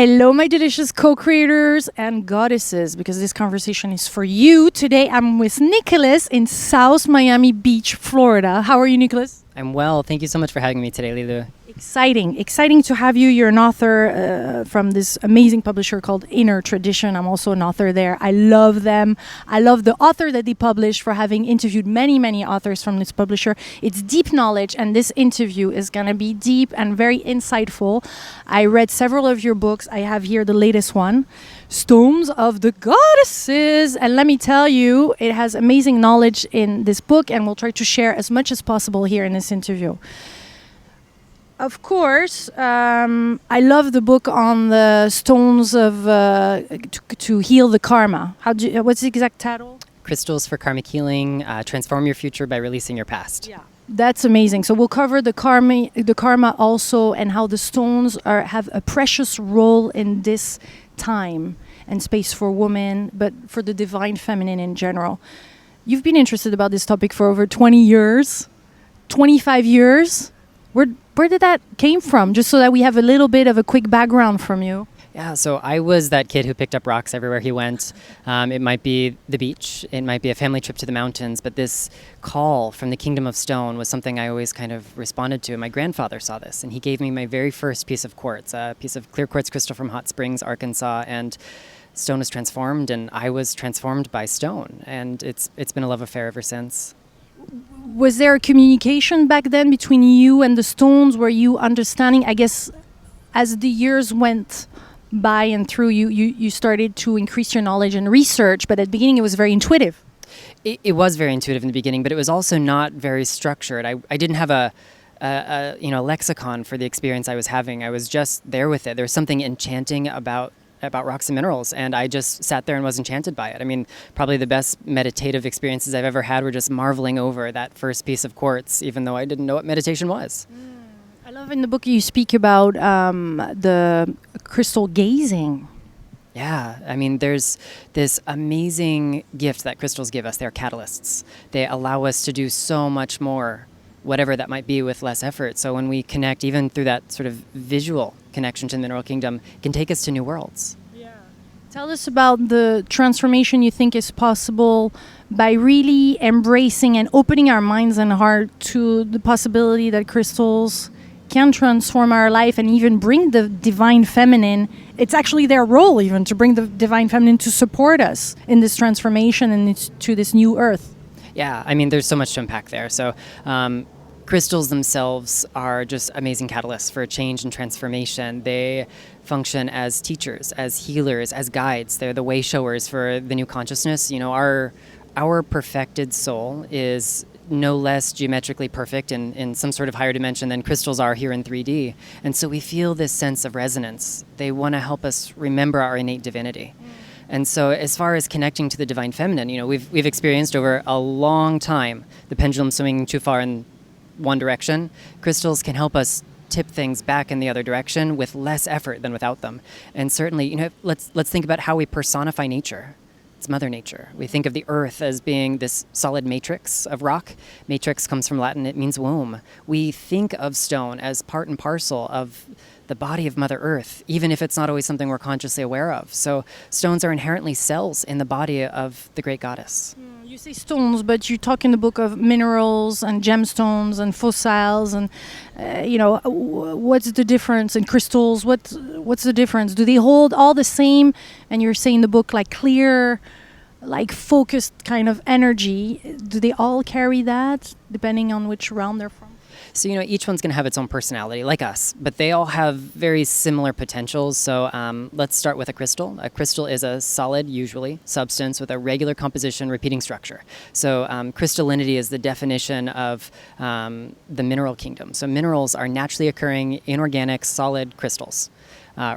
Hello, my delicious co-creators and goddesses, because this conversation is for you. Today, I'm with Nicholas in South Miami Beach, Florida. How are you, Nicholas? I'm well. Thank you so much for having me today, Lilou. Exciting to have you. You're an author from this amazing publisher called Inner Tradition. I'm also an author there. I love them. I love the author that they published for having interviewed many authors from this publisher. It's deep knowledge, and this interview is going to be deep and very insightful. I read several of your books. I have here the latest one, Stones of the Goddesses. And let me tell you, it has amazing knowledge in this book, and we'll try to share as much as possible here in this interview. Of course, I love the book on the stones of to heal the karma. What's the exact title? Crystals for Karmic Healing, transform your future by releasing your past. Yeah, that's amazing. So we'll cover the karma also, and how the stones have a precious role in this time and space for women, but for the divine feminine in general. You've been interested about this topic for over 20 years, 25 years. Where did that came from? Just so that we have a little bit of a quick background from you. Yeah, so I was that kid who picked up rocks everywhere he went. It might be the beach, it might be a family trip to the mountains, but this call from the kingdom of stone was something I always kind of responded to. My grandfather saw this, and he gave me my very first piece of quartz, a piece of clear quartz crystal from Hot Springs, Arkansas, and stone was transformed, and I was transformed by stone, and it's been a love affair ever since. Was there a communication back then between you and the stones? Were you understanding, I guess, as the years went by and through, you started to increase your knowledge and research, but at the beginning it was very intuitive. It was very intuitive in the beginning, but it was also not very structured. I didn't have a lexicon for the experience I was having. I was just there with it. There was something enchanting about rocks and minerals, and I just sat there and was enchanted by it. I mean, probably the best meditative experiences I've ever had were just marveling over that first piece of quartz, even though I didn't know what meditation was. I love in the book you speak about the crystal gazing. Yeah, I mean, there's this amazing gift that crystals give us. They're catalysts. They allow us to do so much more, whatever that might be, with less effort. So when we connect, even through that sort of visual connection to the mineral kingdom, it can take us to new worlds. Yeah. Tell us about the transformation you think is possible by really embracing and opening our minds and heart to the possibility that crystals can transform our life and even bring the divine feminine. It's actually their role even to bring the divine feminine to support us in this transformation and to this new earth. Yeah, I mean, there's so much to unpack there. So crystals themselves are just amazing catalysts for change and transformation. They function as teachers, as healers, as guides. They're the way showers for the new consciousness. You know, our perfected soul is no less geometrically perfect in some sort of higher dimension than crystals are here in 3D. And so we feel this sense of resonance. They want to help us remember our innate divinity. And so as far as connecting to the divine feminine, you know, we've experienced over a long time the pendulum swinging too far in one direction. Crystals can help us tip things back in the other direction with less effort than without them. And certainly, you know, let's think about how we personify nature. It's Mother Nature. We think of the earth as being this solid matrix of rock. Matrix comes from Latin, it means womb. We think of stone as part and parcel of the body of Mother Earth, even if it's not always something we're consciously aware of. So stones are inherently cells in the body of the great goddess. You say stones, but you talk in the book of minerals and gemstones and fossils, and what's the difference in crystals? What's the difference? Do they hold all the same? And you're saying the book like clear, like focused kind of energy. Do they all carry that, depending on which realm they're from? So, you know, each one's going to have its own personality, like us, but they all have very similar potentials. So let's start with a crystal. A crystal is a solid, usually, substance with a regular composition, repeating structure. So crystallinity is the definition of the mineral kingdom. So minerals are naturally occurring, inorganic, solid crystals.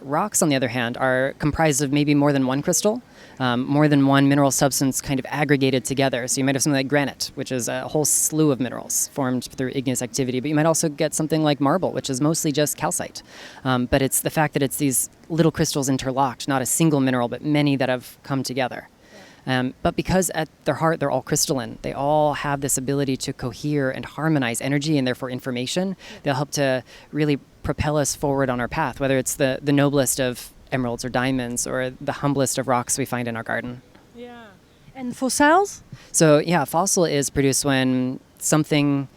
Rocks, on the other hand, are comprised of maybe more than one crystal, more than one mineral substance kind of aggregated together. So you might have something like granite, which is a whole slew of minerals formed through igneous activity. But you might also get something like marble, which is mostly just calcite. But it's the fact that it's these little crystals interlocked, not a single mineral, but many that have come together. But because at their heart, they're all crystalline, they all have this ability to cohere and harmonize energy and therefore information. They'll help to really propel us forward on our path, whether it's the noblest of emeralds or diamonds or the humblest of rocks we find in our garden. Yeah. And fossils? So yeah, a fossil is produced when something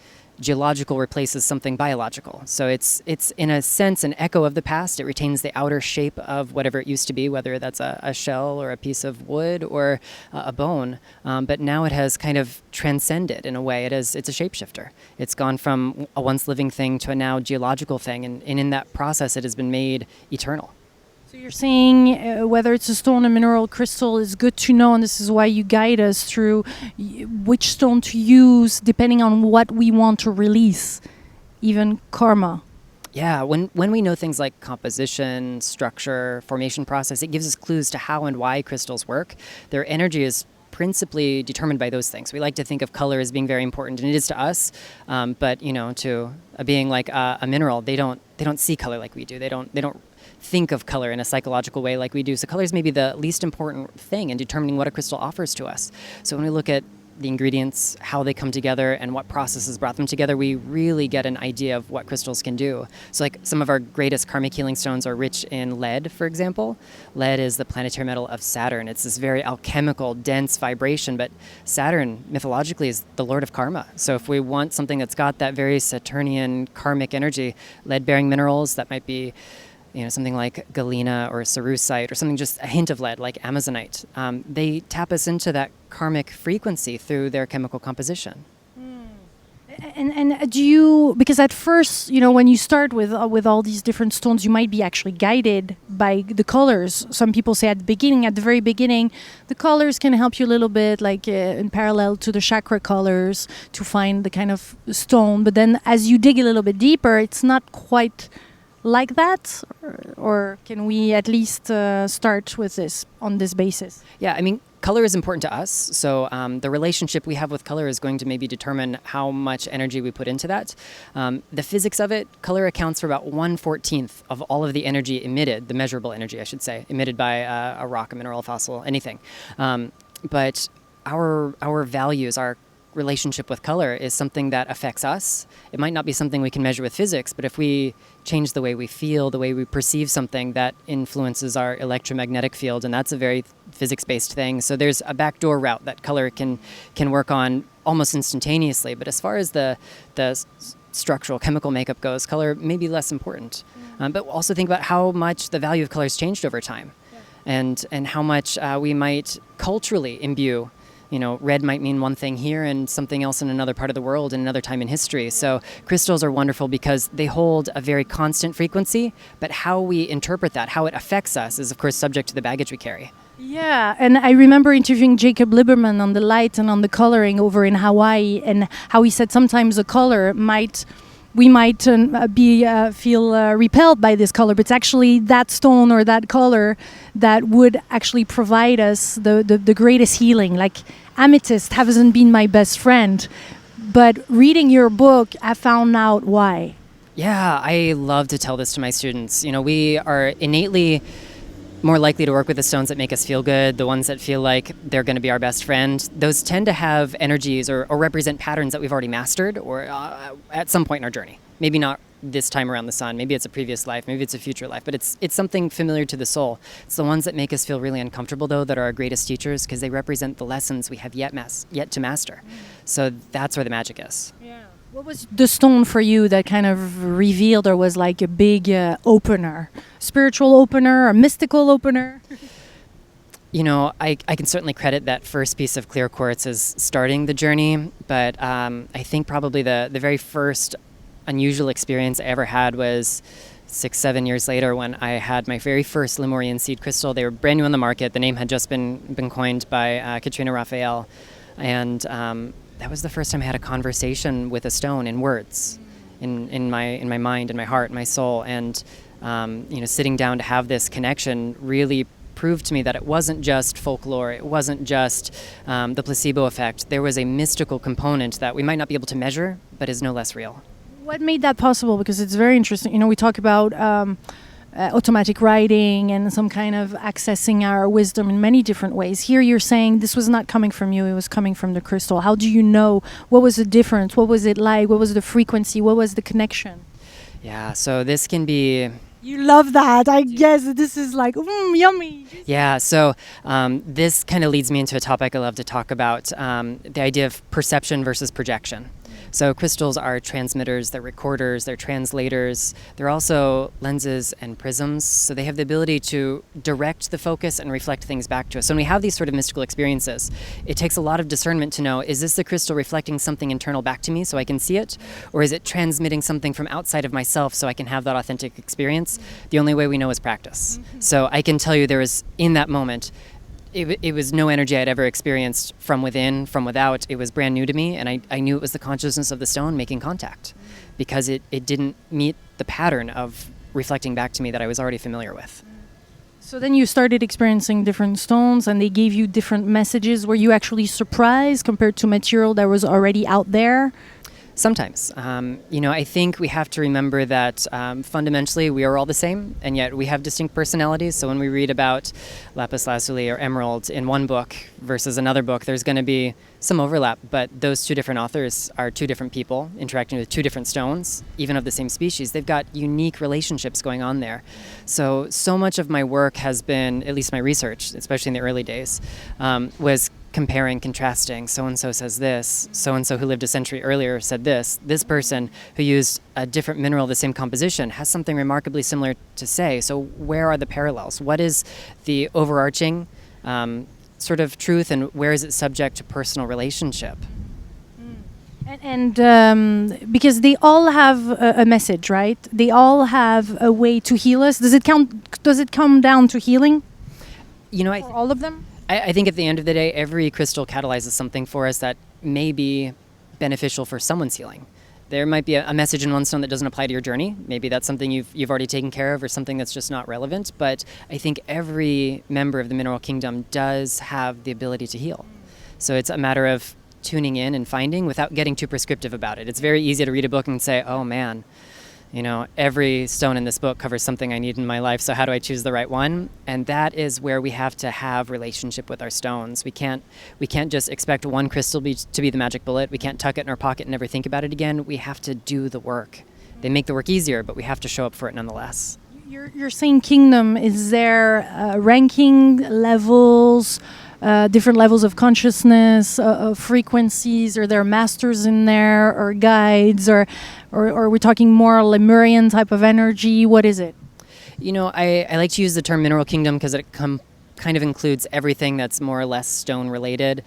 geological replaces something biological. So it's in a sense an echo of the past. It retains the outer shape of whatever it used to be, whether that's a shell or a piece of wood or a bone. But now it has kind of transcended in a way. It's a shapeshifter. It's gone from a once living thing to a now geological thing. And in that process, it has been made eternal. So you're saying whether it's a stone, a mineral, crystal is good to know, and this is why you guide us through which stone to use depending on what we want to release, even karma. Yeah, when we know things like composition, structure, formation process, it gives us clues to how and why crystals work. Their energy is principally determined by those things. We like to think of color as being very important, and it is to us. But to a being like a mineral, they don't see color like we do. They don't think of color in a psychological way like we do. So color is maybe the least important thing in determining what a crystal offers to us. So when we look at the ingredients, how they come together, and what processes brought them together, we really get an idea of what crystals can do. So like some of our greatest karmic healing stones are rich in lead, for example. Lead is the planetary metal of Saturn. It's this very alchemical, dense vibration, but Saturn mythologically is the lord of karma. So if we want something that's got that very Saturnian karmic energy, lead-bearing minerals, that might be something like galena or cerussite or something, just a hint of lead like amazonite. They tap us into that karmic frequency through their chemical composition. And do you, because at first, when you start with all these different stones, you might be actually guided by the colors. Some people say at the very beginning, the colors can help you a little bit, like in parallel to the chakra colors, to find the kind of stone. But then as you dig a little bit deeper, it's not quite like that, or can we at least start with this on this basis? Yeah, I mean, color is important to us. So the relationship we have with color is going to maybe determine how much energy we put into that. The physics of it, color accounts for about 1/14 of all of the energy emitted, the measurable energy, I should say, emitted by a rock, a mineral, a fossil, anything. But our values, our relationship with color is something that affects us. It might not be something we can measure with physics, but if we change the way we feel, the way we perceive something, that influences our electromagnetic field, and that's a very physics-based thing. So there's a backdoor route that color can work on almost instantaneously. But as far as the structural chemical makeup goes, color may be less important. But also think about how much the value of color has changed over time, and how much we might culturally imbue. Red might mean one thing here and something else in another part of the world and another time in history. So crystals are wonderful because they hold a very constant frequency, but how we interpret that, how it affects us, is of course subject to the baggage we carry. Yeah, and I remember interviewing Jacob Lieberman on the light and on the coloring over in Hawaii, and how he said sometimes a color we might feel repelled by this color, but it's actually that stone or that color that would actually provide us the greatest healing. Like amethyst hasn't been my best friend, but reading your book, I found out why. Yeah, I love to tell this to my students. We are innately more likely to work with the stones that make us feel good, the ones that feel like they're going to be our best friend. Those tend to have energies or represent patterns that we've already mastered or at some point in our journey. Maybe not this time around the sun, maybe it's a previous life, maybe it's a future life, but it's something familiar to the soul. It's the ones that make us feel really uncomfortable, though, that are our greatest teachers, because they represent the lessons we have yet to master. So that's where the magic is. Yeah. What was the stone for you that kind of revealed or was like a big opener? Spiritual opener, a mystical opener? I can certainly credit that first piece of clear quartz as starting the journey, but I think probably the very first unusual experience I ever had was 6-7 years later when I had my very first Lemurian seed crystal. They were brand new on the market. The name had just been coined by Katrina Raphael, and that was the first time I had a conversation with a stone in words, in my mind, in my heart, in my soul, and sitting down to have this connection really proved to me that it wasn't just folklore, it wasn't just the placebo effect. There was a mystical component that we might not be able to measure, but is no less real. What made that possible? Because it's very interesting. We talk about automatic writing and some kind of accessing our wisdom in many different ways. Here you're saying this was not coming from you, it was coming from the crystal. How do you know? What was the difference? What was it like? What was the frequency? What was the connection? Yeah, so this can be You love that. I guess this is like, yummy. Yeah, so this kind of leads me into a topic I love to talk about, the idea of perception versus projection. So crystals are transmitters, they're recorders, they're translators. They're also lenses and prisms. So they have the ability to direct the focus and reflect things back to us. So when we have these sort of mystical experiences, it takes a lot of discernment to know, is this the crystal reflecting something internal back to me so I can see it? Or is it transmitting something from outside of myself so I can have that authentic experience? The only way we know is practice. So I can tell you there was, in that moment, it was no energy I'd ever experienced from within, from without. It was brand new to me, and I knew it was the consciousness of the stone making contact because it didn't meet the pattern of reflecting back to me that I was already familiar with. So then you started experiencing different stones and they gave you different messages. Were you actually surprised compared to material that was already out there? Sometimes. I think we have to remember that fundamentally we are all the same, and yet we have distinct personalities. So when we read about lapis lazuli or emerald in one book versus another book, there's going to be some overlap, but those two different authors are two different people interacting with two different stones, even of the same species. They've got unique relationships going on there. So much of my work has been, at least my research, especially in the early days, was comparing, contrasting. So-and-so says this. So-and-so who lived a century earlier said this. This person who used a different mineral of the same composition has something remarkably similar to say. So where are the parallels? What is the overarching sort of truth, and where is it subject to personal relationship? And because they all have a message, right? They all have a way to heal us. Does it come down to healing? For all of them? I think at the end of the day, every crystal catalyzes something for us that may be beneficial for someone's healing. There might be a message in one stone that doesn't apply to your journey. Maybe that's something you've already taken care of, or something that's just not relevant. But I think every member of the mineral kingdom does have the ability to heal. So it's a matter of tuning in and finding without getting too prescriptive about it. It's very easy to read a book and say, oh man, every stone in this book covers something I need in my life, so how do I choose the right one? And that is where we have to have relationship with our stones. We can't just expect one crystal to be the magic bullet. We can't tuck it in our pocket and never think about it again. We have to do the work. They make the work easier, but we have to show up for it nonetheless. You're saying kingdom. Is there ranking levels, different levels of consciousness, of frequencies? Are there masters in there, or guides, or are we talking more Lemurian type of energy? What is it? I like to use the term mineral kingdom because it kind of includes everything that's more or less stone related.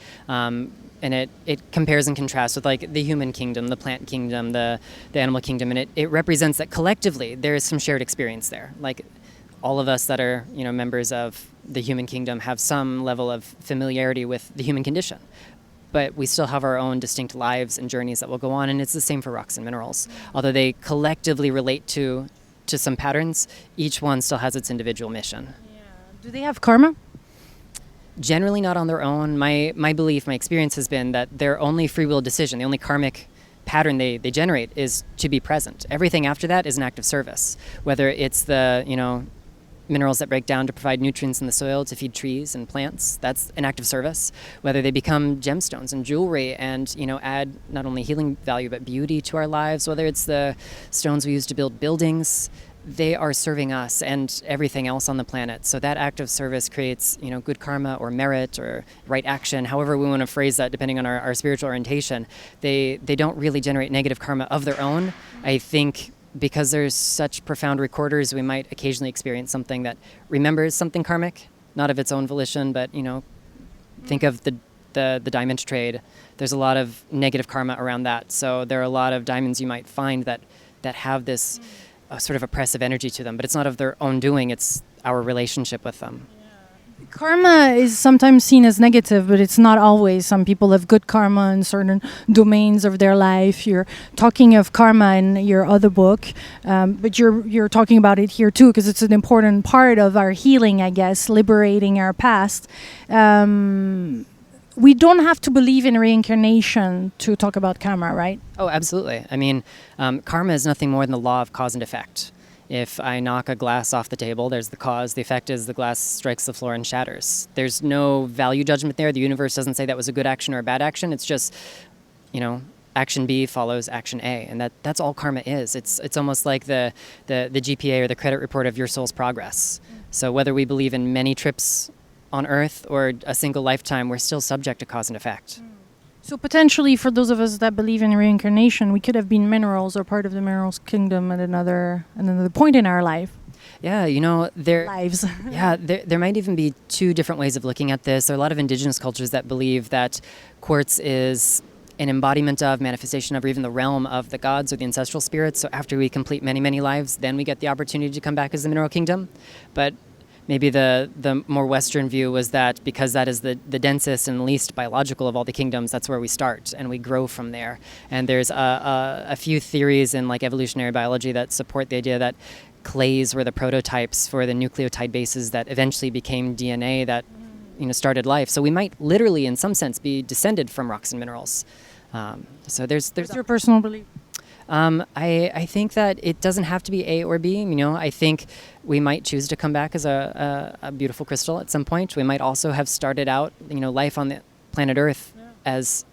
And it compares and contrasts with like the human kingdom, the plant kingdom, the animal kingdom, and it represents that collectively there is some shared experience there. Like all of us that are members of the human kingdom have some level of familiarity with the human condition, but we still have our own distinct lives and journeys that will go on, and it's the same for rocks and minerals. Although they collectively relate to some patterns, each one still has its individual mission. Yeah. Do they have karma? Generally not on their own. My belief, my experience has been that their only free will decision, the only karmic pattern they generate is to be present. Everything after that is an act of service. Whether it's the, minerals that break down to provide nutrients in the soil to feed trees and plants, that's an act of service. Whether they become gemstones and jewelry and, add not only healing value but beauty to our lives, whether it's the stones we use to build buildings, they are serving us and everything else on the planet. So that act of service creates, good karma or merit or right action, however we want to phrase that depending on our spiritual orientation. They don't really generate negative karma of their own. I think because there's such profound recorders, we might occasionally experience something that remembers something karmic, not of its own volition, but, think of the diamond trade. There's a lot of negative karma around that. So there are a lot of diamonds you might find that have this sort of oppressive energy to them, but it's not of their own doing, it's our relationship with them. Karma is sometimes seen as negative, but it's not always. Some people have good karma in certain domains of their life. You're talking of karma in your other book, but you're talking about it here too, because it's an important part of our healing, I guess, liberating our past. We don't have to believe in reincarnation to talk about karma, right? Oh, absolutely. I mean, karma is nothing more than the law of cause and effect. If I knock a glass off the table, there's the cause. The effect is the glass strikes the floor and shatters. There's no value judgment there. The universe doesn't say that was a good action or a bad action. It's just, a action B follows action A, and that's all karma is. It's almost like the GPA or the credit report of your soul's progress. So whether we believe in many trips on Earth or a single lifetime, we're still subject to cause and effect. So potentially, for those of us that believe in reincarnation, we could have been minerals or part of the minerals kingdom at another point in our life. Yeah, Lives. there might even be two different ways of looking at this. There are a lot of indigenous cultures that believe that quartz is an embodiment of, manifestation of, or even the realm of the gods or the ancestral spirits. So after we complete many, many lives, then we get the opportunity to come back as the mineral kingdom. But maybe the more Western view was that because that is the densest and least biological of all the kingdoms, that's where we start and we grow from there. And there's a few theories in like evolutionary biology that support the idea that clays were the prototypes for the nucleotide bases that eventually became DNA that started life. So we might literally, in some sense, be descended from rocks and minerals. So there's What's your personal belief? I think that it doesn't have to be A or B. I think we might choose to come back as a beautiful crystal at some point. We might also have started out, life on the planet Earth as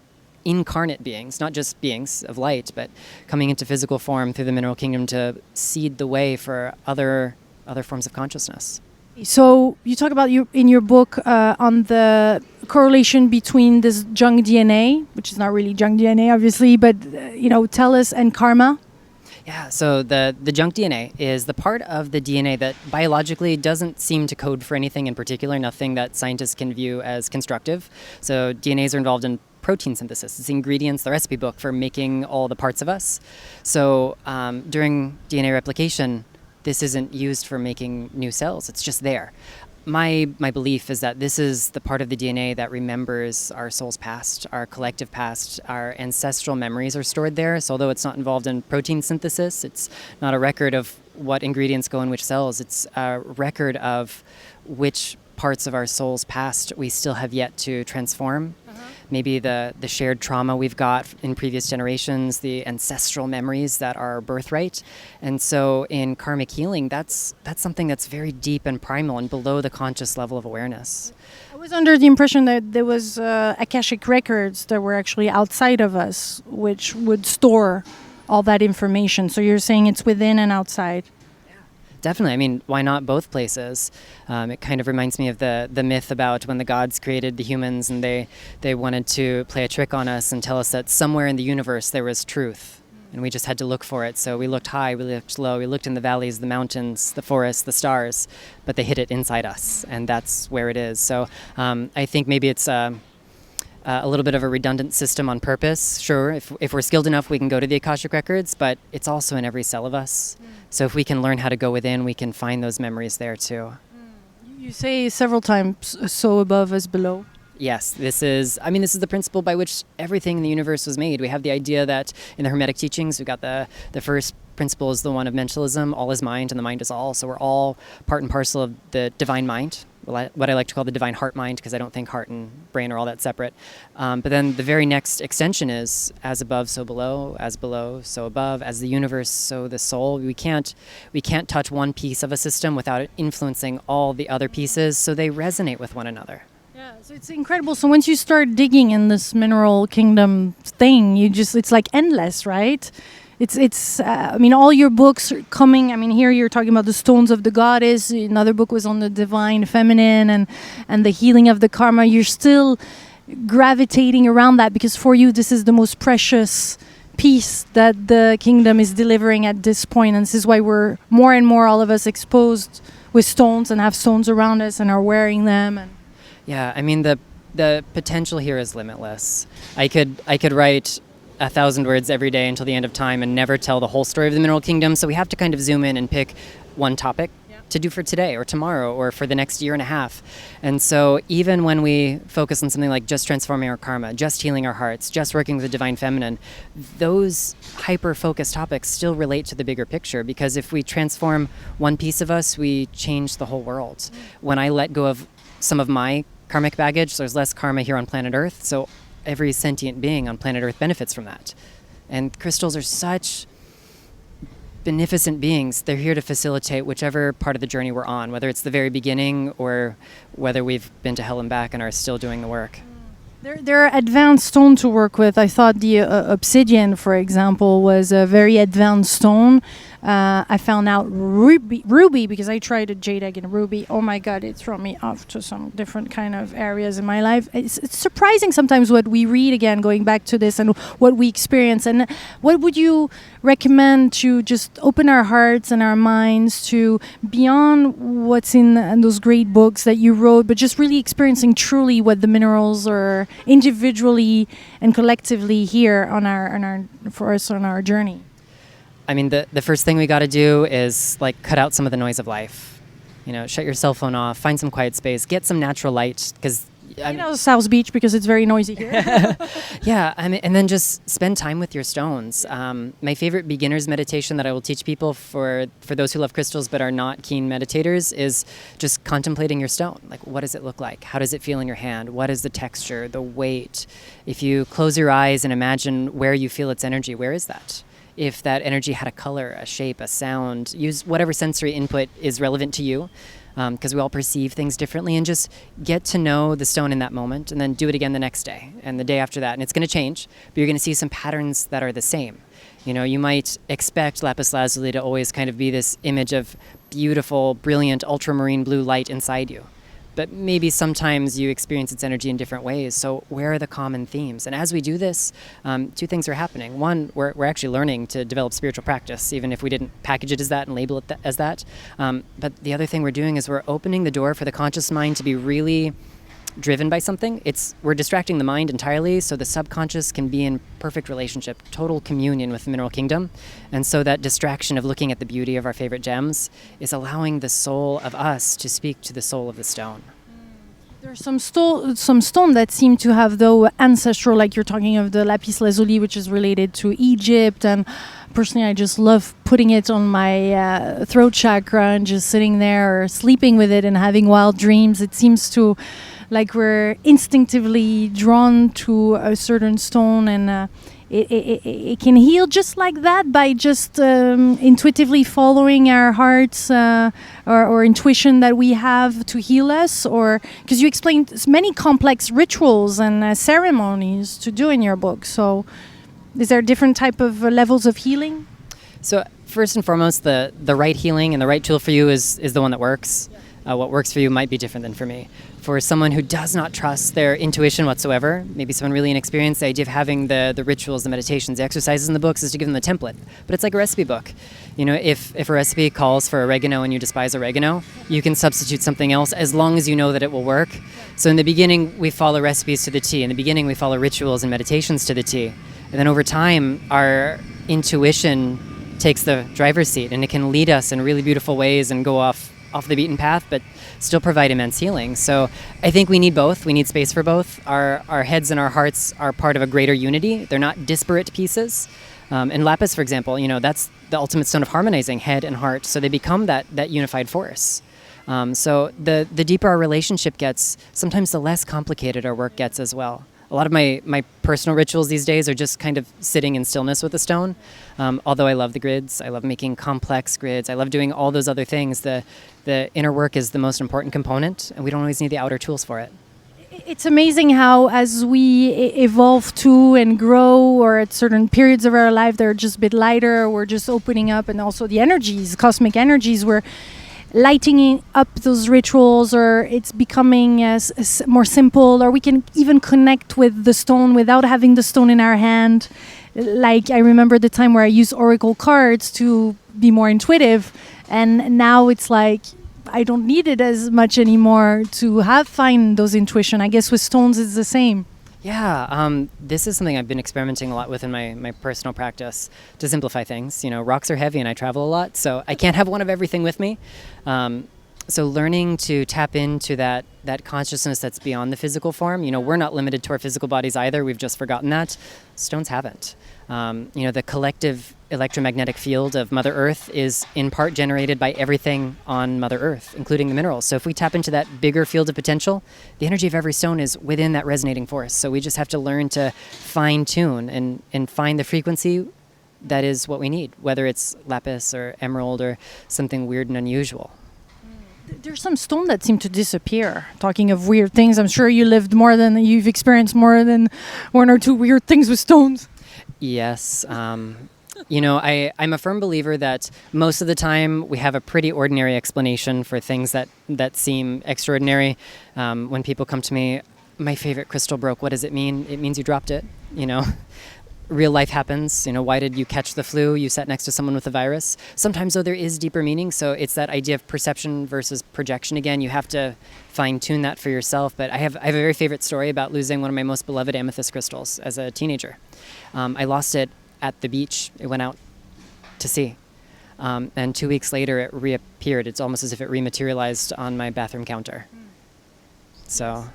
incarnate beings, not just beings of light, but coming into physical form through the mineral kingdom to seed the way for other forms of consciousness. So you talk about in your book on the correlation between this junk DNA, which is not really junk DNA, obviously, but tell us, and karma. Yeah, so the junk DNA is the part of the DNA that biologically doesn't seem to code for anything in particular, nothing that scientists can view as constructive. So DNAs are involved in protein synthesis. It's the ingredients, the recipe book for making all the parts of us. So during DNA replication, this isn't used for making new cells. It's just there. My belief is that this is the part of the DNA that remembers our soul's past, our collective past. Our ancestral memories are stored there. So although it's not involved in protein synthesis, it's not a record of what ingredients go in which cells. It's a record of which parts of our soul's past we still have yet to transform. Maybe the shared trauma we've got in previous generations, the ancestral memories that are our birthright. And so in karmic healing, that's something that's very deep and primal and below the conscious level of awareness. I was under the impression that there was Akashic records that were actually outside of us, which would store all that information. So you're saying it's within and outside. Definitely. I mean, why not both places? It kind of reminds me of the myth about when the gods created the humans and they wanted to play a trick on us and tell us that somewhere in the universe there was truth. And we just had to look for it. So we looked high, we looked low, we looked in the valleys, the mountains, the forests, the stars, but they hid it inside us. And that's where it is. So I think maybe it's a little bit of a redundant system on purpose. Sure, if we're skilled enough, we can go to the Akashic records, but it's also in every cell of us. So if we can learn how to go within, we can find those memories there too. You say several times, so above as below. Yes, this is the principle by which everything in the universe was made. We have the idea that in the Hermetic teachings, we've got the first principle is the one of mentalism, all is mind and the mind is all. So we're all part and parcel of the divine mind, what I like to call the divine heart mind, because I don't think heart and brain are all that separate. But then the very next extension is as above, so below, as below, so above, as the universe, so the soul. We can't touch one piece of a system without influencing all the other pieces, so they resonate with one another. Yeah, so it's incredible. So once you start digging in this mineral kingdom thing, it's like endless, right? It's all your books are coming. Here you're talking about the stones of the goddess. Another book was on the divine feminine and the healing of the karma. You're still gravitating around that because for you, this is the most precious piece that the kingdom is delivering at this point. And this is why we're more and more, all of us, exposed with stones and have stones around us and are wearing them. Yeah, the potential here is limitless. I could write 1,000 words every day until the end of time and never tell the whole story of the mineral kingdom. So we have to kind of zoom in and pick one topic to do for today or tomorrow or for the next year and a half. And so even when we focus on something like just transforming our karma, just healing our hearts, just working with the divine feminine, those hyper-focused topics still relate to the bigger picture, because if we transform one piece of us, we change the whole world. When I let go of some of my karmic baggage, there's less karma here on planet Earth. So every sentient being on planet Earth benefits from that. And crystals are such beneficent beings. They're here to facilitate whichever part of the journey we're on, whether it's the very beginning or whether we've been to hell and back and are still doing the work. They're advanced stone to work with. I thought the obsidian, for example, was a very advanced stone. I found out ruby because I tried a jade egg and ruby. Oh my God, it threw me off to some different kind of areas in my life. It's surprising sometimes what we read, again, going back to this, and what we experience. And what would you recommend to just open our hearts and our minds to beyond what's in those great books that you wrote, but just really experiencing truly what the minerals are individually and collectively here for us on our journey? I mean, the first thing we got to do is like cut out some of the noise of life. You know, shut your cell phone off, find some quiet space, get some natural light, because South Beach, because it's very noisy here. Yeah, I mean, and then just spend time with your stones. My favorite beginner's meditation that I will teach people for those who love crystals but are not keen meditators is just contemplating your stone. Like, what does it look like? How does it feel in your hand? What is the texture, the weight? If you close your eyes and imagine where you feel its energy, where is that? If that energy had a color, a shape, a sound, use whatever sensory input is relevant to you, because we all perceive things differently, and just get to know the stone in that moment, and then do it again the next day and the day after that. And it's going to change, but you're going to see some patterns that are the same. You know, you might expect lapis lazuli to always kind of be this image of beautiful, brilliant, ultramarine blue light inside you. But maybe sometimes you experience its energy in different ways. So where are the common themes? And as we do this, two things are happening. One, we're actually learning to develop spiritual practice, even if we didn't package it as that and label it as that. But the other thing we're doing is we're opening the door for the conscious mind to be really driven by something. We're distracting the mind entirely, so the subconscious can be in perfect relationship, total communion with the mineral kingdom. And so that distraction of looking at the beauty of our favorite gems is allowing the soul of us to speak to the soul of the stone. There's some stone that seem to have, though, ancestral, like you're talking of the lapis lazuli, which is related to Egypt. And personally, I just love putting it on my throat chakra and just sitting there or sleeping with it and having wild dreams. It seems to, like, we're instinctively drawn to a certain stone, and it can heal just like that by just intuitively following our hearts or intuition that we have to heal us. Or because you explained many complex rituals and ceremonies to do in your book, so is there different type of levels of healing? So first and foremost, the right healing and the right tool for you is the one that works. What works for you might be different than for me. For someone who does not trust their intuition whatsoever, maybe someone really inexperienced, the idea of having the rituals, the meditations, the exercises in the books is to give them the template. But it's like a recipe book. You know, if a recipe calls for oregano and you despise oregano, you can substitute something else as long as you know that it will work. So in the beginning, we follow recipes to the T. In the beginning, we follow rituals and meditations to the T. And then over time, our intuition takes the driver's seat, and it can lead us in really beautiful ways and go off the beaten path, but still provide immense healing. So I think we need both. We need space for both. Our heads and our hearts are part of a greater unity. They're not disparate pieces. And lapis, for example, you know, that's the ultimate stone of harmonizing head and heart. So they become that unified force. So the deeper our relationship gets, sometimes the less complicated our work gets as well. A lot of my personal rituals these days are just kind of sitting in stillness with a stone. Although I love the grids, I love making complex grids, I love doing all those other things. The inner work is the most important component, and we don't always need the outer tools for it. It's amazing how, as we evolve too and grow, or at certain periods of our life, they're just a bit lighter, we're just opening up, and also the energies, cosmic energies, we're lighting up those rituals, or it's becoming more simple, or we can even connect with the stone without having the stone in our hand. Like, I remember the time where I used oracle cards to be more intuitive, and now it's like I don't need it as much anymore to find those intuition. I guess with stones it's the same. Yeah, this is something I've been experimenting a lot with in my personal practice to simplify things. You know, rocks are heavy and I travel a lot, so I can't have one of everything with me. So learning to tap into that consciousness that's beyond the physical form. You know, we're not limited to our physical bodies either. We've just forgotten that. Stones haven't. You know, the collective electromagnetic field of Mother Earth is in part generated by everything on Mother Earth, including the minerals. So if we tap into that bigger field of potential, the energy of every stone is within that resonating force. So we just have to learn to fine tune and find the frequency that is what we need, whether it's lapis or emerald or something weird and unusual. There's some stone that seem to disappear. Talking of weird things, I'm sure you've experienced more than one or two weird things with stones. Yes. I'm a firm believer that most of the time we have a pretty ordinary explanation for things that seem extraordinary. When people come to me, my favorite crystal broke, what does it mean? It means you dropped it, Real life happens. Why did you catch the flu? You sat next to someone with a virus. Sometimes, though, there is deeper meaning. So it's that idea of perception versus projection. Again, you have to fine tune that for yourself. But I have a very favorite story about losing one of my most beloved amethyst crystals as a teenager. I lost it at the beach. It went out to sea. And 2 weeks later, it reappeared. It's almost as if it rematerialized on my bathroom counter. So...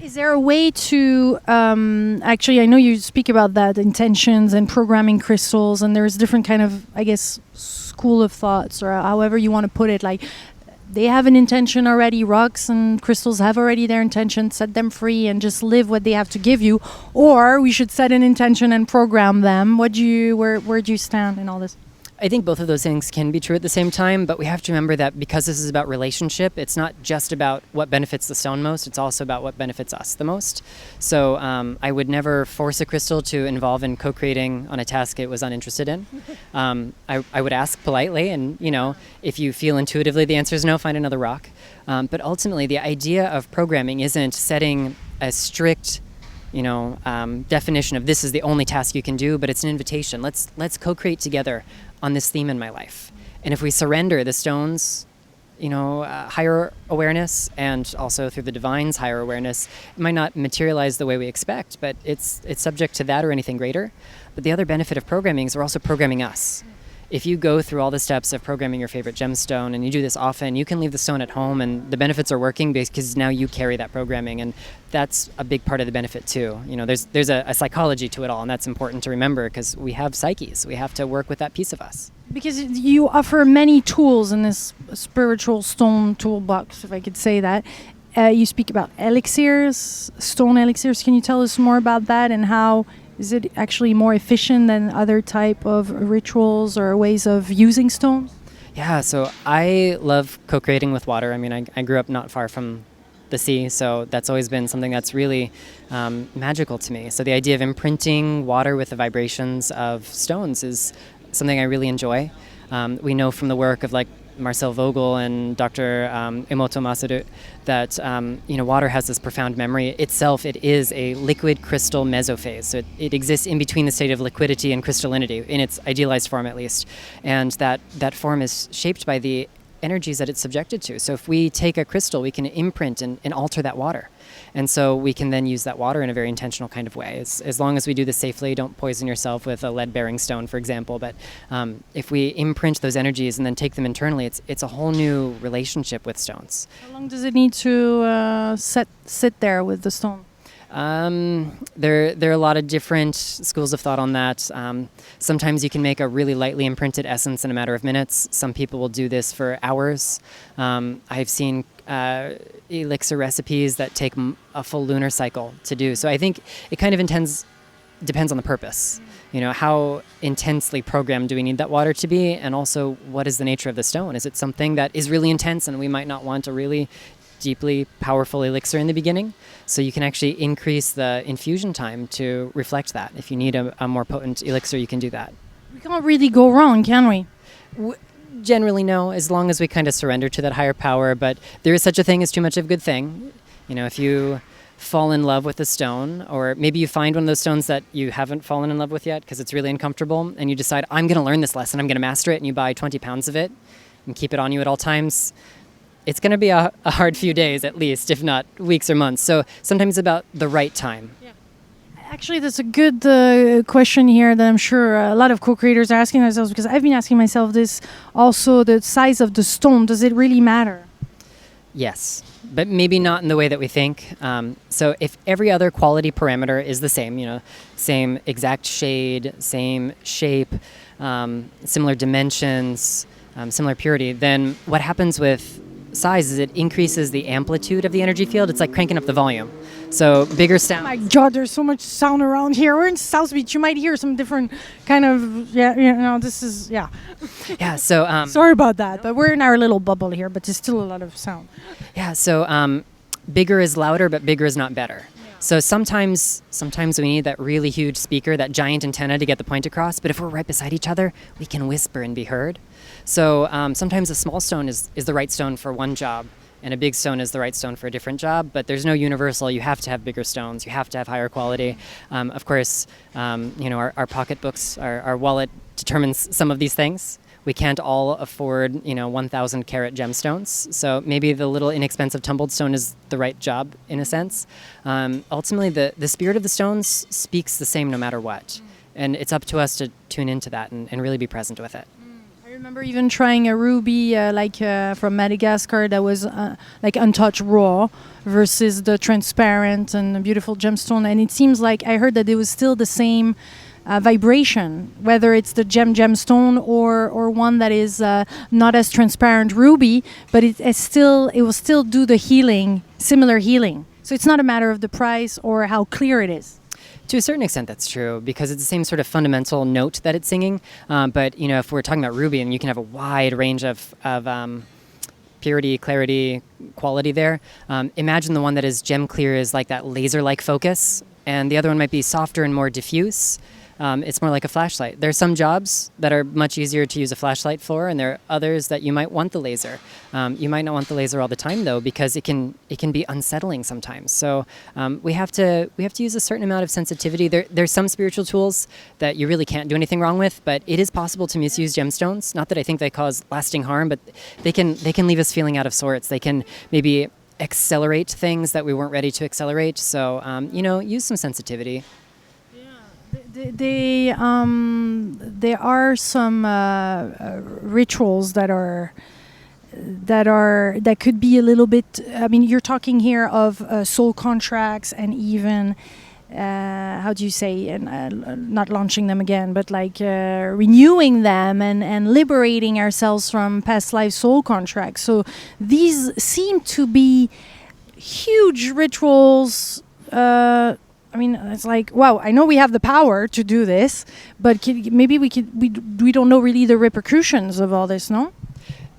Is there a way to, actually, I know you speak about that, intentions and programming crystals, and there's different kind of, I guess, school of thoughts, or however you want to put it, like they have an intention already, rocks and crystals have already their intention, set them free and just live what they have to give you, or we should set an intention and program them. Where do you stand in all this? I think both of those things can be true at the same time, but we have to remember that because this is about relationship, it's not just about what benefits the stone most, it's also about what benefits us the most. So I would never force a crystal to involve in co-creating on a task it was uninterested in. I would ask politely, and if you feel intuitively the answer is no, find another rock. But ultimately, the idea of programming isn't setting a strict definition of this is the only task you can do, but it's an invitation. Let's co-create together on this theme in my life. And if we surrender the stones, higher awareness, and also through the divine's higher awareness, it might not materialize the way we expect, but it's subject to that or anything greater. But the other benefit of programming is we're also programming us. If you go through all the steps of programming your favorite gemstone, and you do this often, you can leave the stone at home and the benefits are working because now you carry that programming, and that's a big part of the benefit too. There's a psychology to it all, and that's important to remember because we have psyches. We have to work with that piece of us. Because you offer many tools in this spiritual stone toolbox, if I could say that. You speak about elixirs, stone elixirs. Can you tell us more about that, and how is it actually more efficient than other type of rituals or ways of using stones? Yeah, so I love co-creating with water. I mean, I grew up not far from the sea, so that's always been something that's really magical to me. So the idea of imprinting water with the vibrations of stones is something I really enjoy. We know from the work of Marcel Vogel and Dr. Emoto Masaru that water has this profound memory. Itself, it is a liquid crystal mesophase. So it exists in between the state of liquidity and crystallinity, in its idealized form at least. And that form is shaped by the energies that it's subjected to. So if we take a crystal, we can imprint and alter that water. And so we can then use that water in a very intentional kind of way. As long as we do this safely, don't poison yourself with a lead-bearing stone, for example. But if we imprint those energies and then take them internally, it's a whole new relationship with stones. How long does it need to sit there with the stone? There are a lot of different schools of thought on that. Sometimes you can make a really lightly imprinted essence in a matter of minutes. Some people will do this for hours. I've seen elixir recipes that take a full lunar cycle to do. So I think it kind of depends on the purpose. How intensely programmed do we need that water to be? And also, what is the nature of the stone? Is it something that is really intense and we might not want a really deeply powerful elixir in the beginning? So you can actually increase the infusion time to reflect that. If you need a more potent elixir, you can do that. We can't really go wrong, can we? Generally, no, as long as we kind of surrender to that higher power. But there is such a thing as too much of a good thing. If you fall in love with a stone, or maybe you find one of those stones that you haven't fallen in love with yet because it's really uncomfortable, and you decide, I'm going to learn this lesson, I'm going to master it, and you buy 20 pounds of it and keep it on you at all times, it's going to be a hard few days at least, if not weeks or months. So sometimes it's about the right time. Yeah. Actually, that's a good question here that I'm sure a lot of co-creators are asking themselves, because I've been asking myself this also, the size of the stone. Does it really matter? Yes, but maybe not in the way that we think. So if every other quality parameter is the same, same exact shade, same shape, similar dimensions, similar purity, then what happens with size is it increases the amplitude of the energy field. It's like cranking up the volume. So bigger sound. Oh my God, there's so much sound around here. We're in South Beach. You might hear some different kind of, this is, yeah. Yeah, so... Sorry about that, but we're in our little bubble here, but there's still a lot of sound. Yeah, so bigger is louder, but bigger is not better. So sometimes we need that really huge speaker, that giant antenna to get the point across. But if we're right beside each other, we can whisper and be heard. So sometimes a small stone is the right stone for one job, and a big stone is the right stone for a different job. But there's no universal. You have to have bigger stones. You have to have higher quality. Of course, our pocketbooks, our wallet determines some of these things. We can't all afford, 1,000 carat gemstones. So maybe the little inexpensive tumbled stone is the right job in a sense. Ultimately, the spirit of the stones speaks the same no matter what. And it's up to us to tune into that and really be present with it. I remember even trying a ruby from Madagascar that was like untouched raw versus the transparent and the beautiful gemstone. And it seems like I heard that it was still the same vibration, whether it's the gemstone or one that is not as transparent ruby, but it will still do the similar healing. So it's not a matter of the price or how clear it is. To a certain extent, that's true, because it's the same sort of fundamental note that it's singing. But if we're talking about ruby, and you can have a wide range of purity, clarity, quality there. Imagine the one that is gem clear is like that laser-like focus, and the other one might be softer and more diffuse. It's more like a flashlight. There are some jobs that are much easier to use a flashlight for, and there are others that you might want the laser. You might not want the laser all the time, though, because it can be unsettling sometimes. So we have to use a certain amount of sensitivity. There's some spiritual tools that you really can't do anything wrong with, but it is possible to misuse gemstones. Not that I think they cause lasting harm, but they can leave us feeling out of sorts. They can maybe accelerate things that we weren't ready to accelerate. So use some sensitivity. There are some rituals that could be a little bit. I mean, you're talking here of soul contracts and even how do you say? And not launching them again, but like renewing them and liberating ourselves from past life soul contracts. So these seem to be huge rituals. I mean, it's like, wow, I know we have the power to do this, but maybe we don't know really the repercussions of all this, no?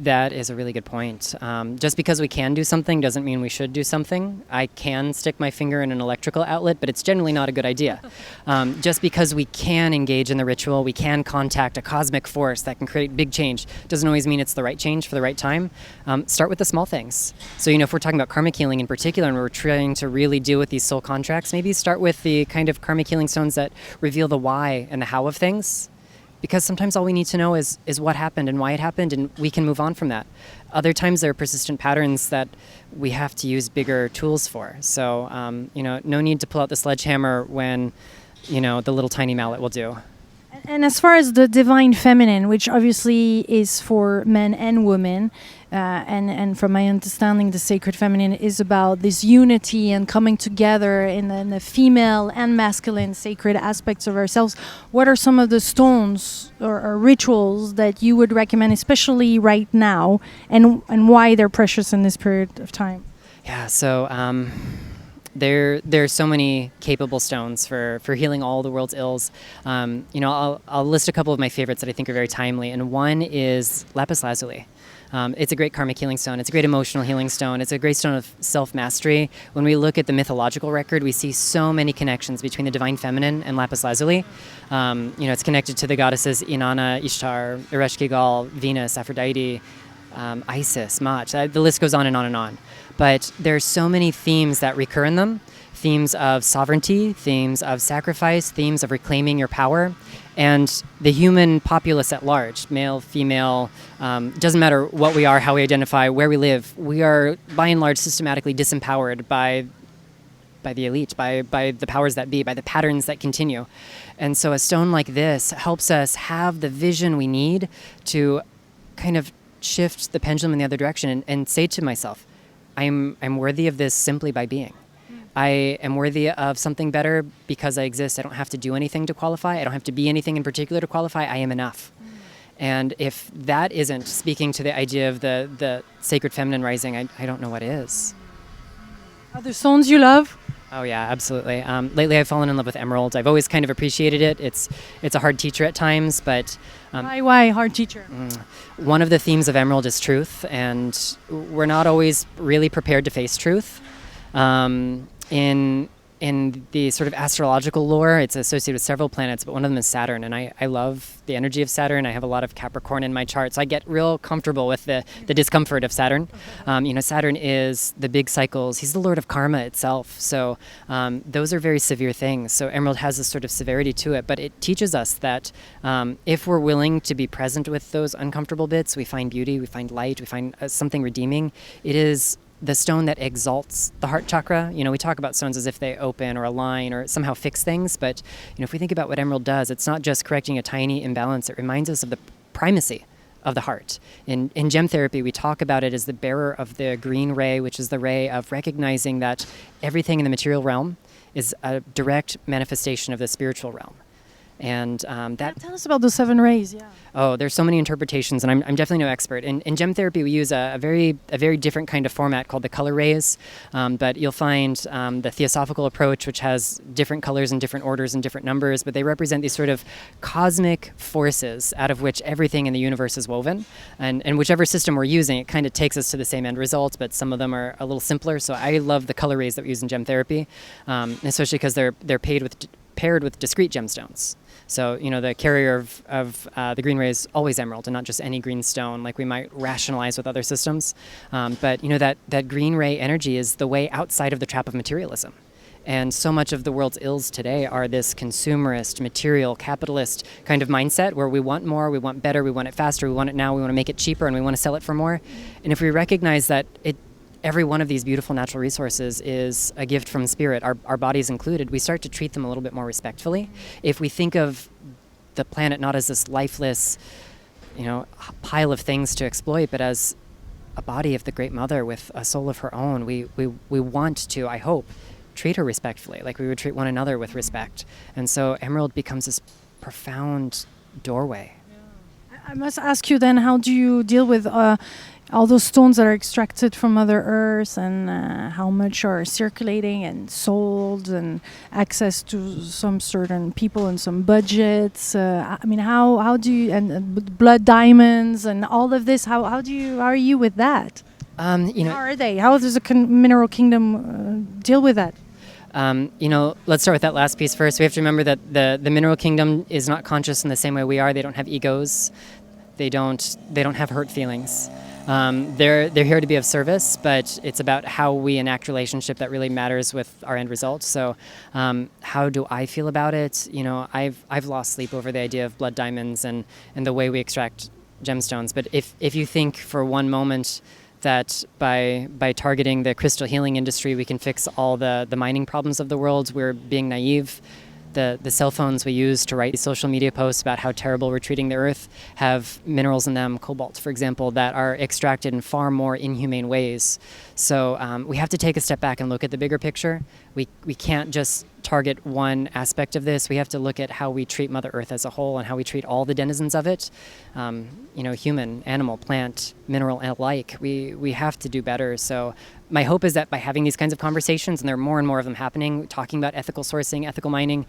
That is a really good point. Just because we can do something doesn't mean we should do something. I can stick my finger in an electrical outlet, but it's generally not a good idea. Just because we can engage in the ritual, we can contact a cosmic force that can create big change, doesn't always mean it's the right change for the right time. Start with the small things. So, if we're talking about karmic healing in particular, and we're trying to really deal with these soul contracts, maybe start with the kind of karmic healing stones that reveal the why and the how of things. Because sometimes all we need to know is what happened and why it happened, and we can move on from that. Other times there are persistent patterns that we have to use bigger tools for. So, no need to pull out the sledgehammer when, the little tiny mallet will do. And as far as the divine feminine, which obviously is for men and women, and from my understanding, the sacred feminine is about this unity and coming together in the female and masculine sacred aspects of ourselves. What are some of the stones or rituals that you would recommend, especially right now, and why they're precious in this period of time? Yeah, so There are so many capable stones for healing all the world's ills. I'll list a couple of my favorites that I think are very timely, and one is lapis lazuli. It's a great karmic healing stone. It's a great emotional healing stone. It's a great stone of self-mastery. When we look at the mythological record, we see so many connections between the divine feminine and lapis lazuli. It's connected to the goddesses Inanna, Ishtar, Ereshkigal, Venus, Aphrodite, Isis, Mach. The list goes on and on and on. But there are so many themes that recur in them. Themes of sovereignty, themes of sacrifice, themes of reclaiming your power. And the human populace at large, male, female, doesn't matter what we are, how we identify, where we live, we are by and large systematically disempowered by the elite, by the powers that be, by the patterns that continue. And so a stone like this helps us have the vision we need to kind of shift the pendulum in the other direction and say to myself, I'm worthy of this simply by being. I am worthy of something better because I exist. I don't have to do anything to qualify. I don't have to be anything in particular to qualify. I am enough. And if that isn't speaking to the idea of the sacred feminine rising, I don't know what is. Other stones you love? Oh yeah, absolutely. Lately, I've fallen in love with emerald. I've always kind of appreciated it. It's a hard teacher at times, but Why hard teacher? one of the themes of emerald is truth, and we're not always really prepared to face truth. In the sort of astrological lore, it's associated with several planets, but one of them is Saturn, and I love the energy of Saturn. I have a lot of Capricorn in my chart, so I get real comfortable with the discomfort of Saturn. Saturn is the big cycles. He's the lord of karma itself, so those are very severe things. So emerald has this sort of severity to it, but it teaches us that if we're willing to be present with those uncomfortable bits, we find beauty, we find light, we find something redeeming. It is the stone that exalts the heart chakra. We talk about stones as if they open or align or somehow fix things, but if we think about what emerald does, it's not just correcting a tiny imbalance. It reminds us of the primacy of the heart. In gem therapy, we talk about it as the bearer of the green ray, which is the ray of recognizing that everything in the material realm is a direct manifestation of the spiritual realm. And tell us about the 7 rays. Yeah. Oh, there's so many interpretations, and I'm definitely no expert. In gem therapy, we use a very different kind of format called the color rays. But you'll find the theosophical approach, which has different colors and different orders and different numbers, but they represent these sort of cosmic forces out of which everything in the universe is woven. And whichever system we're using, it kind of takes us to the same end result, but some of them are a little simpler. So I love the color rays that we use in gem therapy, especially because they're paired with discrete gemstones. So, the carrier of the green ray is always emerald and not just any green stone like we might rationalize with other systems. But, that green ray energy is the way outside of the trap of materialism. And so much of the world's ills today are this consumerist, material, capitalist kind of mindset where we want more, we want better, we want it faster, we want it now, we want to make it cheaper, and we want to sell it for more. And if we recognize that every one of these beautiful natural resources is a gift from spirit, our bodies included, we start to treat them a little bit more respectfully. If we think of the planet not as this lifeless, pile of things to exploit, but as a body of the Great Mother with a soul of her own, we want to, I hope, treat her respectfully, like we would treat one another with respect. And so emerald becomes this profound doorway. I must ask you then, how do you deal with all those stones that are extracted from Mother Earth, and how much are circulating and sold, and access to some certain people and some budgets? How do you, and blood diamonds and all of this, how are you with that? How are they? How does the mineral kingdom deal with that? Let's start with that last piece first. We have to remember that the mineral kingdom is not conscious in the same way we are. They don't have egos. They don't have hurt feelings. They're here to be of service, but it's about how we enact relationship that really matters with our end result. So, how do I feel about it? I've lost sleep over the idea of blood diamonds and the way we extract gemstones. But if you think for one moment that by targeting the crystal healing industry, we can fix all the mining problems of the world, we're being naive. The cell phones we use to write these social media posts about how terrible we're treating the earth have minerals in them, cobalt, for example, that are extracted in far more inhumane ways. So we have to take a step back and look at the bigger picture. We can't just target one aspect of this. We have to look at how we treat Mother Earth as a whole and how we treat all the denizens of it, human, animal, plant, mineral, and alike. We have to do better. So my hope is that by having these kinds of conversations, and there are more and more of them happening, talking about ethical sourcing, ethical mining,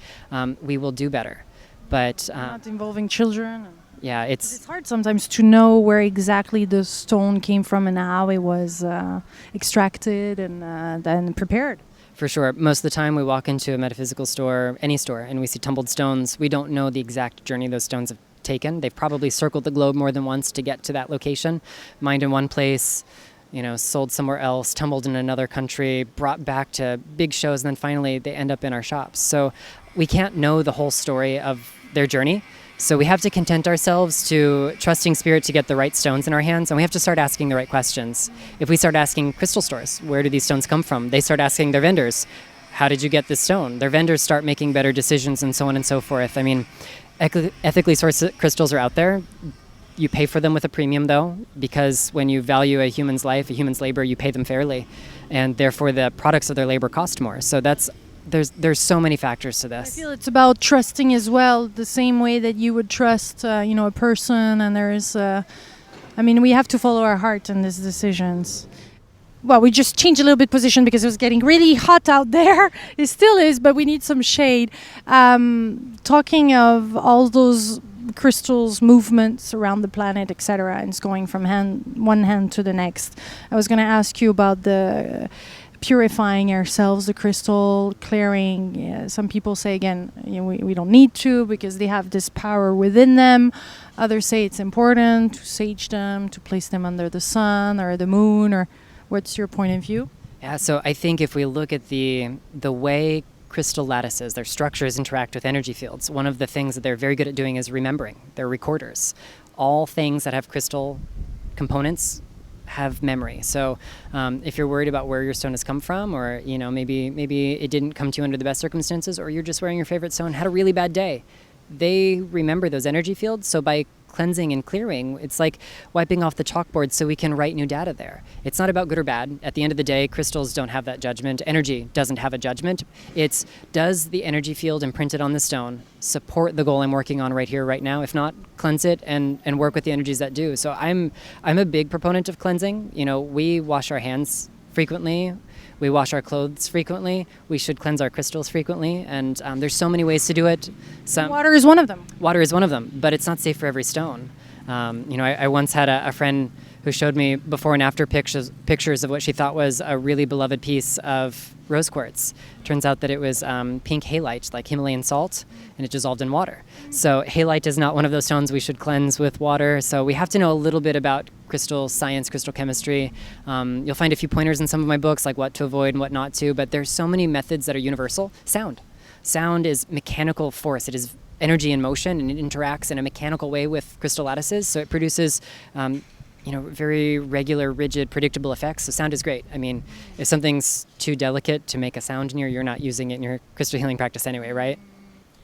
we will do better. But not involving children. Yeah, it's hard sometimes to know where exactly the stone came from and how it was extracted and then prepared. For sure. Most of the time we walk into a metaphysical store, any store, and we see tumbled stones. We don't know the exact journey those stones have taken. They've probably circled the globe more than once to get to that location. Mined in one place, sold somewhere else, tumbled in another country, brought back to big shows, and then finally they end up in our shops. So we can't know the whole story of their journey. So we have to content ourselves to trusting spirit to get the right stones in our hands, and we have to start asking the right questions. If we start asking crystal stores, where do these stones come from? They start asking their vendors, how did you get this stone? Their vendors start making better decisions, and so on and so forth. I mean, ethically sourced crystals are out there. You pay for them with a premium, though, because when you value a human's life, a human's labor, you pay them fairly, and therefore the products of their labor cost more. So that's there's so many factors to I this. feel it's about trusting as well, the same way that you would trust, a person. And we have to follow our heart in these decisions. Well, we just changed a little bit position because it was getting really hot out there. It still is, but we need some shade. Talking of all those crystals, movements around the planet, etc., and it's going from one hand to the next. I was going to ask you about the purifying ourselves, the crystal clearing. Yeah, some people say again, we don't need to because they have this power within them. Others say it's important to sage them, to place them under the sun or the moon. Or what's your point of view? Yeah, so I think if we look at the way crystal lattices, their structures interact with energy fields, one of the things that they're very good at doing is remembering. They're recorders. All things that have crystal components have memory. So if you're worried about where your stone has come from, or maybe it didn't come to you under the best circumstances, or you're just wearing your favorite stone, had a really bad day, they remember those energy fields. So by cleansing and clearing, it's like wiping off the chalkboard so we can write new data there. It's not about good or bad. At the end of the day, crystals don't have that judgment. Energy doesn't have a judgment. It's, does the energy field imprinted on the stone support the goal I'm working on right here, right now? If not, cleanse it and work with the energies that do. So I'm a big proponent of cleansing. We wash our hands frequently. We wash our clothes frequently. We should cleanse our crystals frequently. And there's so many ways to do it. Water is one of them. Water is one of them, but it's not safe for every stone. I once had a friend who showed me before and after pictures of what she thought was a really beloved piece of rose quartz. Turns out that it was pink halite, like Himalayan salt, and it dissolved in water. So halite is not one of those stones we should cleanse with water. So we have to know a little bit about crystal science, crystal chemistry. You'll find a few pointers in some of my books, like what to avoid and what not to, but there's so many methods that are universal. Sound is mechanical force. It is energy in motion, and it interacts in a mechanical way with crystal lattices. So it produces very regular, rigid, predictable effects. So sound is great. If something's too delicate to make a sound in you're not using it in your crystal healing practice anyway, right?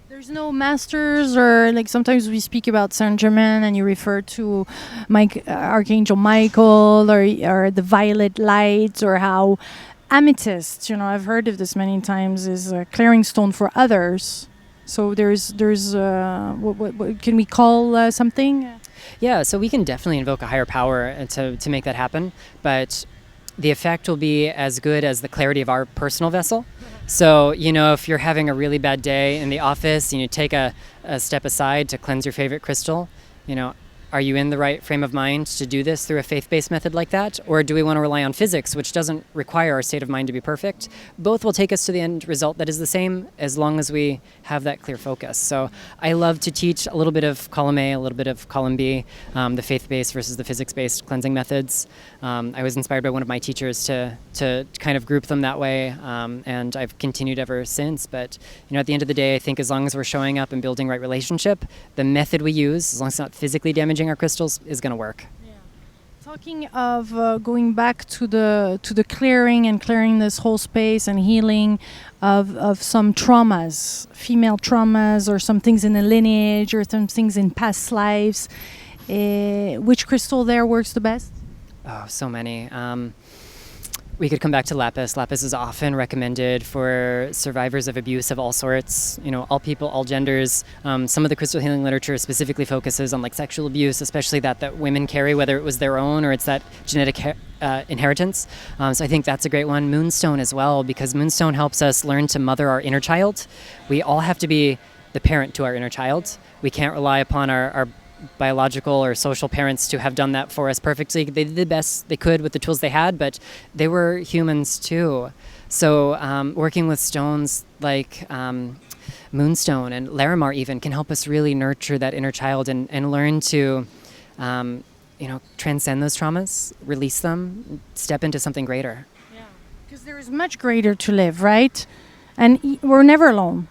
There's no masters, or like sometimes we speak about Saint Germain and you refer to Archangel Michael or the violet light, or how amethyst, I've heard of this many times, is a clearing stone for others. So there's what can we call something? Yeah, so we can definitely invoke a higher power to make that happen, but the effect will be as good as the clarity of our personal vessel. So, if you're having a really bad day in the office and you take a step aside to cleanse your favorite crystal, are you in the right frame of mind to do this through a faith-based method like that? Or do we want to rely on physics, which doesn't require our state of mind to be perfect? Both will take us to the end result that is the same, as long as we have that clear focus. So I love to teach a little bit of column A, a little bit of column B, the faith-based versus the physics-based cleansing methods. I was inspired by one of my teachers to kind of group them that way, and I've continued ever since. But at the end of the day, I think as long as we're showing up and building right relationship, the method we use, as long as it's not physically damaging our crystals, is going to work. Yeah. Talking of going back to the clearing this whole space and healing of some traumas, female traumas, or some things in the lineage, or some things in past lives, which crystal there works the best? Oh, so many. We could come back to lapis. Lapis is often recommended for survivors of abuse of all sorts, all people, all genders. Some of the crystal healing literature specifically focuses on sexual abuse, especially that women carry, whether it was their own or it's that genetic inheritance. So I think that's a great one. Moonstone as well, because moonstone helps us learn to mother our inner child. We all have to be the parent to our inner child. We can't rely upon our biological or social parents to have done that for us perfectly. They did the best they could with the tools they had, but they were humans too. So working with stones like Moonstone and Larimar even can help us really nurture that inner child and learn to transcend those traumas, release them, step into something greater. Yeah, because there is much greater to live, right? And we're never alone.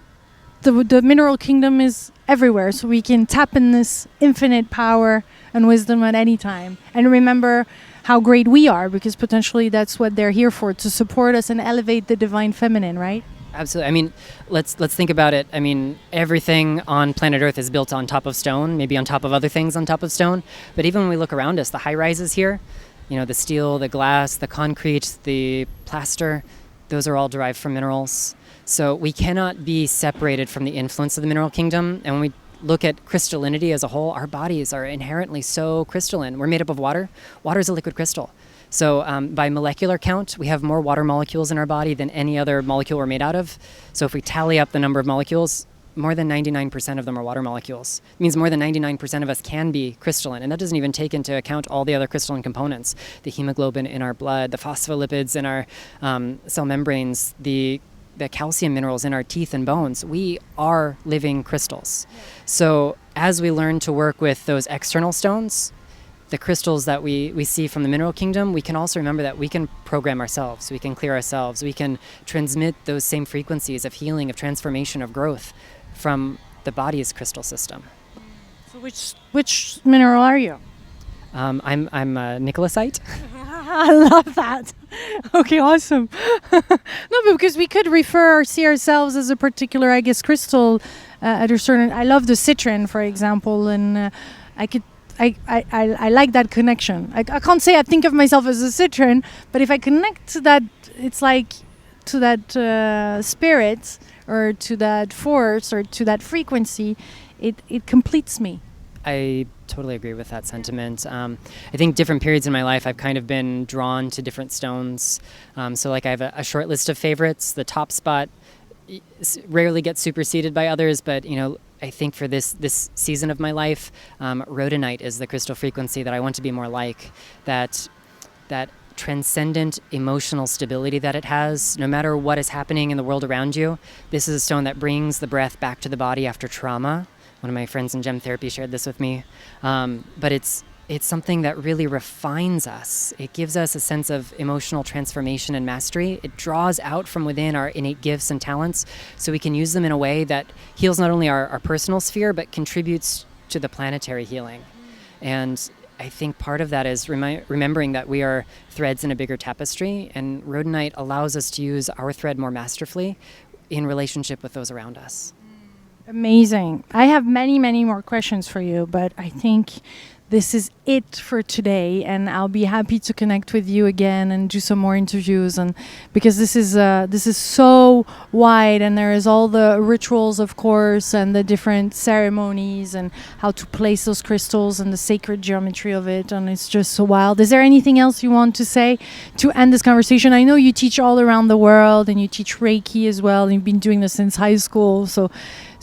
The mineral kingdom is everywhere, so we can tap in this infinite power and wisdom at any time. And remember how great we are, because potentially that's what they're here for, to support us and elevate the divine feminine, right? Absolutely. Let's think about it. Everything on planet Earth is built on top of stone, maybe on top of other things on top of stone. But even when we look around us, the high rises here, the steel, the glass, the concrete, the plaster, those are all derived from minerals. So we cannot be separated from the influence of the mineral kingdom. And when we look at crystallinity as a whole, our bodies are inherently so crystalline. We're made up of water. Water is a liquid crystal. So by molecular count, we have more water molecules in our body than any other molecule we're made out of. So if we tally up the number of molecules, more than 99% of them are water molecules. It means more than 99% of us can be crystalline. And that doesn't even take into account all the other crystalline components, the hemoglobin in our blood, the phospholipids in our cell membranes, the calcium minerals in our teeth and bones. We are living crystals. So as we learn to work with those external stones, the crystals that we see from the mineral kingdom, we can also remember that we can program ourselves, we can clear ourselves, we can transmit those same frequencies of healing, of transformation, of growth from the body's crystal system. So which mineral are you? I'm a Nicholasite. I love that. Okay, awesome. No, but because we could see ourselves as a particular, I guess, crystal at a certain. I love the citron, for example, and I like that connection. I can't say I think of myself as a citron, but if I connect to that, it's like to that spirit or to that force or to that frequency, it completes me. I totally agree with that sentiment. I think different periods in my life, I've kind of been drawn to different stones. So like I have a short list of favorites. The top spot rarely gets superseded by others, but I think for this season of my life, rhodonite is the crystal frequency that I want to be more like. That transcendent emotional stability that it has, no matter what is happening in the world around you. This is a stone that brings the breath back to the body after trauma. One of my friends in gem therapy shared this with me. But it's something that really refines us. It gives us a sense of emotional transformation and mastery. It draws out from within our innate gifts and talents so we can use them in a way that heals not only our personal sphere, but contributes to the planetary healing. And I think part of that is remembering that we are threads in a bigger tapestry, and rhodonite allows us to use our thread more masterfully in relationship with those around us. Amazing. I have many, many more questions for you, but I think this is it for today, and I'll be happy to connect with you again and do some more interviews, and because this is so wide, and there is all the rituals, of course, and the different ceremonies and how to place those crystals and the sacred geometry of it, and it's just so wild. Is there anything else you want to say to end this conversation? I know you teach all around the world, and you teach Reiki as well, and you've been doing this since high school, so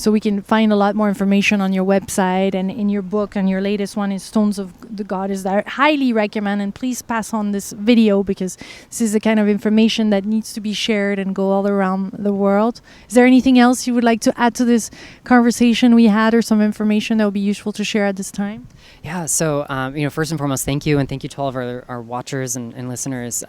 we can find a lot more information on your website and in your book, and your latest one is Stones of the Goddess that I highly recommend, and please pass on this video because this is the kind of information that needs to be shared and go all around the world. Is there anything else you would like to add to this conversation we had, or some information that would be useful to share at this time? Yeah, so first and foremost, thank you, and thank you to all of our watchers and listeners.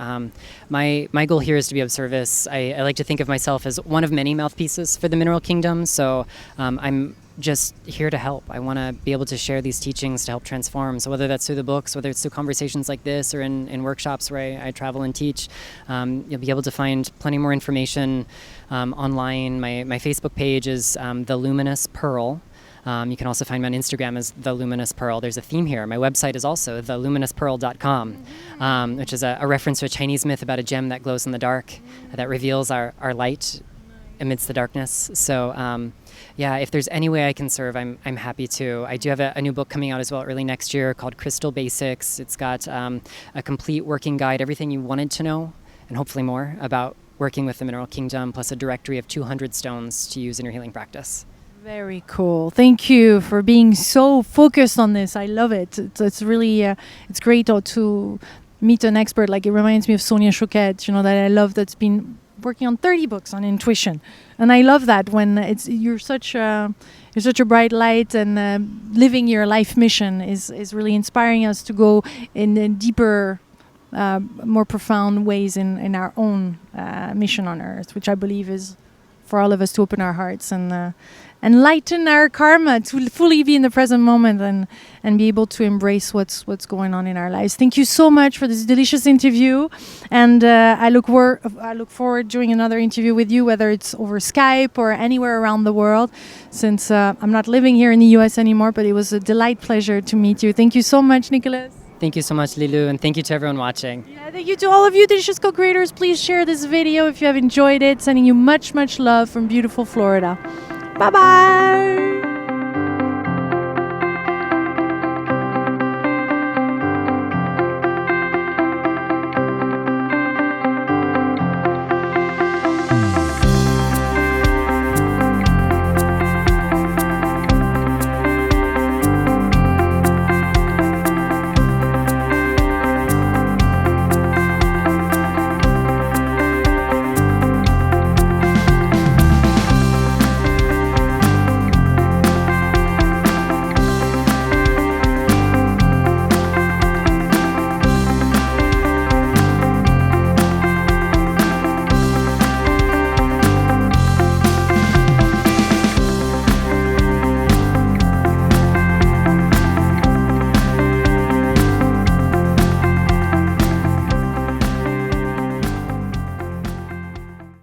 My goal here is to be of service. I like to think of myself as one of many mouthpieces for the mineral kingdom, so I'm just here to help. I want to be able to share these teachings to help transform. So whether that's through the books, whether it's through conversations like this, or in workshops where I travel and teach, you'll be able to find plenty more information online. My Facebook page is The Luminous Pearl. You can also find me on Instagram as The Luminous Pearl. There's a theme here. My website is also theluminouspearl.com, which is a reference to a Chinese myth about a gem that glows in the dark, that reveals our light amidst the darkness. So if there's any way I can serve, I'm happy to. I do have a new book coming out as well early next year called Crystal Basics. It's got a complete working guide, everything you wanted to know, and hopefully more, about working with the mineral kingdom, plus a directory of 200 stones to use in your healing practice. Very cool. Thank you for being so focused on this. I love it. It's really, it's great to meet an expert. Like, it reminds me of Sonia Choquette, that I love, that's been working on 30 books on intuition. And I love that when you're such a bright light, and living your life mission is really inspiring us to go in deeper, more profound ways in our own mission on Earth, which I believe is for all of us to open our hearts and lighten our karma, to fully be in the present moment and be able to embrace what's going on in our lives. Thank you so much for this delicious interview, and I look forward doing another interview with you, whether it's over Skype or anywhere around the world, since I'm not living here in the US anymore, but it was a pleasure to meet you. Thank you so much, Nicholas. Thank you so much, Lilou, and thank you to everyone watching. Yeah, thank you to all of you, Delicious Co-Creators. Please share this video if you have enjoyed it. Sending you much, much love from beautiful Florida. Bye-bye.